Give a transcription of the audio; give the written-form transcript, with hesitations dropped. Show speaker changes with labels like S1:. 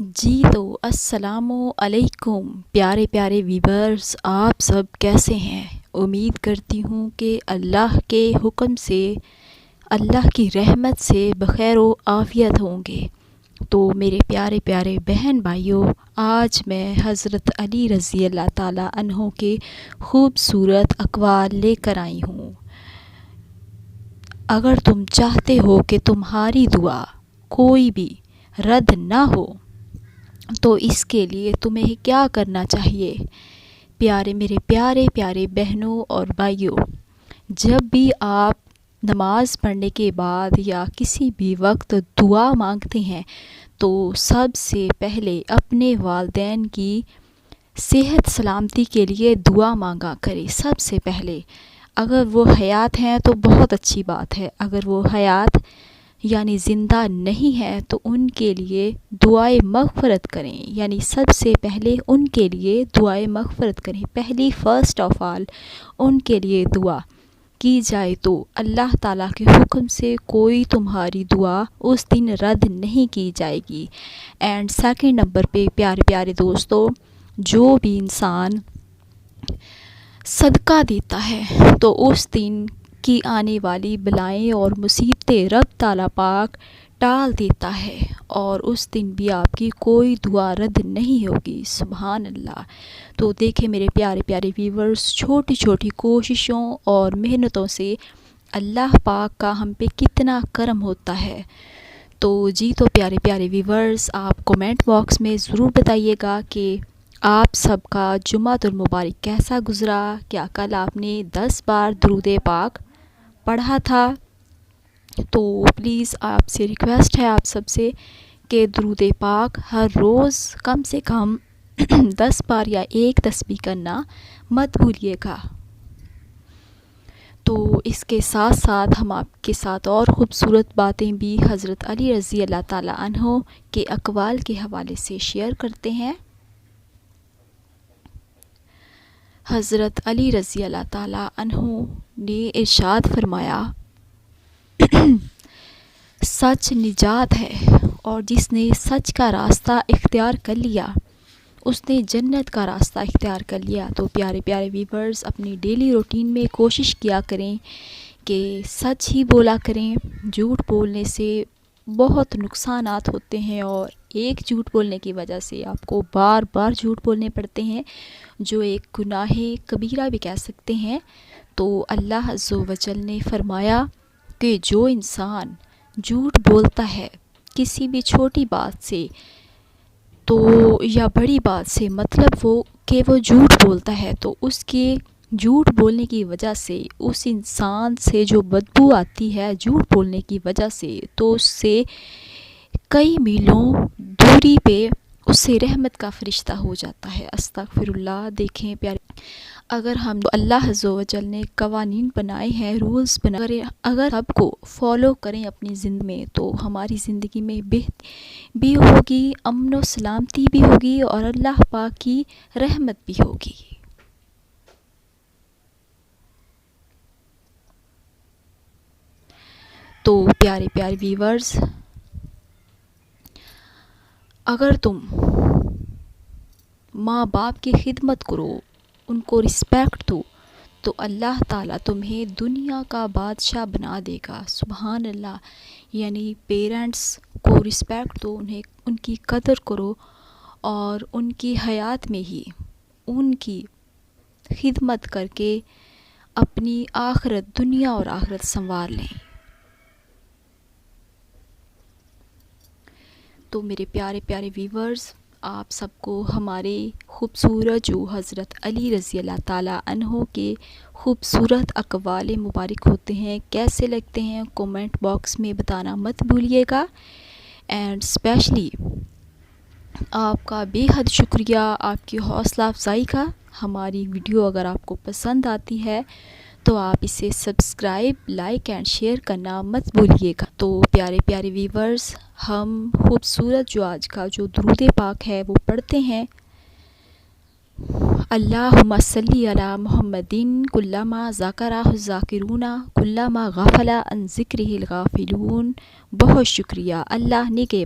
S1: جی تو السلام علیکم پیارے پیارے ویورز، آپ سب کیسے ہیں؟ امید کرتی ہوں کہ اللہ کے حکم سے، اللہ کی رحمت سے بخیر و عافیت ہوں گے۔ تو میرے پیارے پیارے بہن بھائیوں، آج میں حضرت علی رضی اللہ تعالیٰ عنہ کے خوبصورت اقوال لے کر آئی ہوں۔ اگر تم چاہتے ہو کہ تمہاری دعا کوئی بھی رد نہ ہو تو اس کے لیے تمہیں کیا کرنا چاہیے؟ میرے پیارے پیارے بہنوں اور بھائیوں، جب بھی آپ نماز پڑھنے کے بعد یا کسی بھی وقت دعا مانگتے ہیں تو سب سے پہلے اپنے والدین کی صحت سلامتی کے لیے دعا مانگا کریں۔ سب سے پہلے اگر وہ حیات ہیں تو بہت اچھی بات ہے، اگر وہ حیات یعنی زندہ نہیں ہے تو ان کے لیے دعائے مغفرت کریں، یعنی سب سے پہلے ان کے لیے دعائے مغفرت کریں۔ فرسٹ آف آل ان کے لیے دعا کی جائے تو اللہ تعالیٰ کے حکم سے کوئی تمہاری دعا اس دن رد نہیں کی جائے گی۔ اینڈ سیکنڈ نمبر پہ پیارے پیارے دوستو، جو بھی انسان صدقہ دیتا ہے تو اس دن کی آنے والی بلائیں اور مصیبتیں رب تعالیٰ پاک ٹال دیتا ہے، اور اس دن بھی آپ کی کوئی دعا رد نہیں ہوگی۔ سبحان اللہ۔ تو دیکھیں میرے پیارے پیارے ویورز، چھوٹی چھوٹی کوششوں اور محنتوں سے اللہ پاک کا ہم پہ کتنا کرم ہوتا ہے۔ تو پیارے پیارے ویورز، آپ کومنٹ باکس میں ضرور بتائیے گا کہ آپ سب کا جمعۃ المبارک کیسا گزرا۔ کیا کل آپ نے 10 بار درود پاک پڑھا تھا؟ تو پلیز آپ سے ریکویسٹ ہے آپ سب سے کہ درود پاک ہر روز کم سے کم 10 بار یا ایک تسبیح کرنا مت بھولیے گا۔ تو اس کے ساتھ ساتھ ہم آپ کے ساتھ اور خوبصورت باتیں بھی حضرت علی رضی اللہ تعالیٰ عنہ کے اقوال کے حوالے سے شیئر کرتے ہیں۔ حضرت علی رضی اللہ تعالیٰ عنہ نے ارشاد فرمایا، سچ نجات ہے، اور جس نے سچ کا راستہ اختیار کر لیا اس نے جنت کا راستہ اختیار کر لیا۔ تو پیارے پیارے ویورز، اپنی ڈیلی روٹین میں کوشش کیا کریں کہ سچ ہی بولا کریں۔ جھوٹ بولنے سے بہت نقصانات ہوتے ہیں، اور ایک جھوٹ بولنے کی وجہ سے آپ کو بار بار جھوٹ بولنے پڑتے ہیں، جو ایک گناہ کبیرہ بھی کہہ سکتے ہیں۔ تو اللہ عز و جل نے فرمایا کہ جو انسان جھوٹ بولتا ہے کسی بھی چھوٹی بات سے تو یا بڑی بات سے، مطلب وہ جھوٹ بولتا ہے تو اس کے جھوٹ بولنے کی وجہ سے اس انسان سے جو بدبو آتی ہے جھوٹ بولنے کی وجہ سے، تو اس سے کئی میلوں دوری پہ اس سے رحمت کا فرشتہ ہو جاتا ہے۔ استغفر اللہ۔ دیکھیں پیارے، اگر ہم اللہ عز و جل نے قوانین بنائے ہیں، رولز بنائے، اگر سب کو فالو کریں اپنی زندگی میں تو ہماری زندگی میں بہتری بھی ہوگی، امن و سلامتی بھی ہوگی، اور اللہ پاک کی رحمت بھی ہوگی۔ تو پیارے پیارے ویورز، اگر تم ماں باپ کی خدمت کرو، ان کو رسپیکٹ دو، تو اللہ تعالیٰ تمہیں دنیا کا بادشاہ بنا دے گا۔ سبحان اللہ۔ یعنی پیرنٹس کو رسپیکٹ دو، ان کی قدر کرو، اور ان کی حیات میں ہی ان کی خدمت کر کے اپنی آخرت، دنیا اور آخرت سنوار لیں۔ تو میرے پیارے پیارے ویورز، آپ سب کو ہمارے خوبصورت جو حضرت علی رضی اللہ تعالیٰ عنہ کے خوبصورت اقوال مبارک ہوتے ہیں کیسے لگتے ہیں، کومنٹ باکس میں بتانا مت بھولیے گا۔ اینڈ اسپیشلی آپ کا بے حد شکریہ آپ کی حوصلہ افزائی کا۔ ہماری ویڈیو اگر آپ کو پسند آتی ہے تو آپ اسے سبسکرائب، لائک اینڈ شیئر کرنا مت بھولیے گا۔ تو پیارے پیارے ویورز، ہم خوبصورت جو آج کا جو درود پاک ہے وہ پڑھتے ہیں۔ اللہم صلی علی محمد کلما ذکرہ الذاکرون کلما غفل عن ذکرہ الغافلون۔ بہت شکریہ۔ اللہ نے کے